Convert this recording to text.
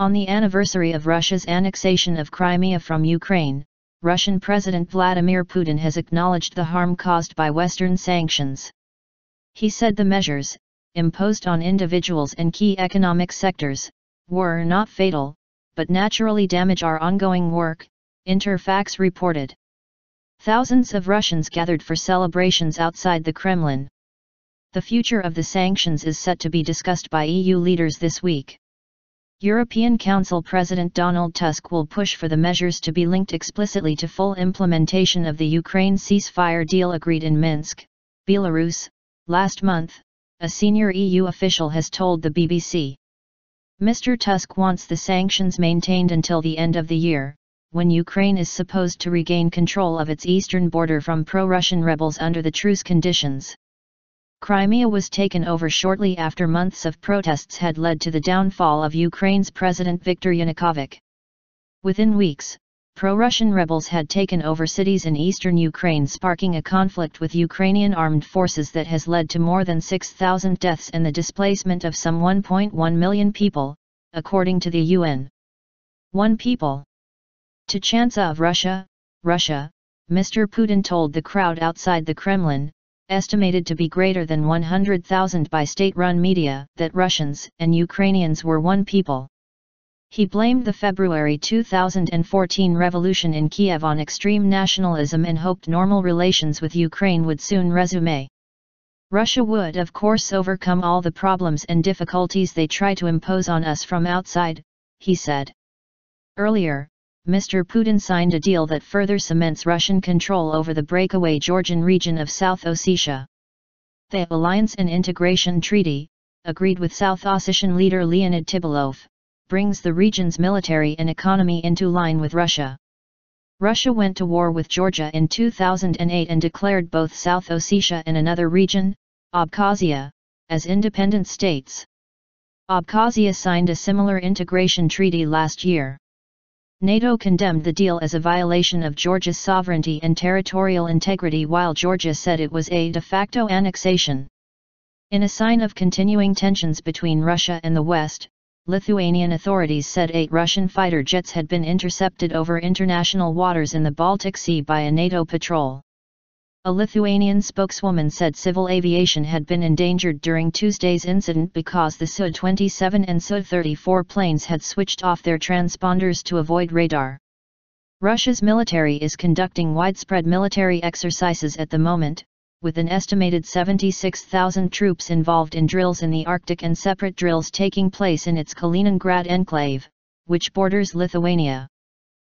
On the anniversary of Russia's annexation of Crimea from Ukraine, Russian President Vladimir Putin has acknowledged the harm caused by Western sanctions. He said the measures, imposed on individuals and key economic sectors, were not fatal, but naturally damage our ongoing work, Interfax reported. Thousands of Russians gathered for celebrations outside the Kremlin. The future of the sanctions is set to be discussed by EU leaders this week. European Council President Donald Tusk will push for the measures to be linked explicitly to full implementation of the Ukraine ceasefire deal agreed in Minsk, Belarus, last month, a senior EU official has told the BBC. Mr. Tusk wants the sanctions maintained until the end of the year, when Ukraine is supposed to regain control of its eastern border from pro-Russian rebels under the truce conditions. Crimea was taken over shortly after months of protests had led to the downfall of Ukraine's President Viktor Yanukovych. Within weeks, pro-Russian rebels had taken over cities in eastern Ukraine, sparking a conflict with Ukrainian armed forces that has led to more than 6,000 deaths and the displacement of some 1.1 million people, according to the UN. One people. To chants of Russia, Russia, Mr. Putin told the crowd outside the Kremlin, estimated to be greater than 100,000 by state-run media, that Russians and Ukrainians were one people. He blamed the February 2014 revolution in Kiev on extreme nationalism and hoped normal relations with Ukraine would soon resume. Russia would of course overcome all the problems and difficulties they try to impose on us from outside, he said. Earlier, Mr. Putin signed a deal that further cements Russian control over the breakaway Georgian region of South Ossetia. The Alliance and Integration Treaty, agreed with South Ossetian leader Leonid Tibilov, brings the region's military and economy into line with Russia. Russia went to war with Georgia in 2008 and declared both South Ossetia and another region, Abkhazia, as independent states. Abkhazia signed a similar integration treaty last year. NATO condemned the deal as a violation of Georgia's sovereignty and territorial integrity, while Georgia said it was a de facto annexation. In a sign of continuing tensions between Russia and the West, Lithuanian authorities said 8 Russian fighter jets had been intercepted over international waters in the Baltic Sea by a NATO patrol. A Lithuanian spokeswoman said civil aviation had been endangered during Tuesday's incident because the Su-27 and Su-34 planes had switched off their transponders to avoid radar. Russia's military is conducting widespread military exercises at the moment, with an estimated 76,000 troops involved in drills in the Arctic and separate drills taking place in its Kaliningrad enclave, which borders Lithuania.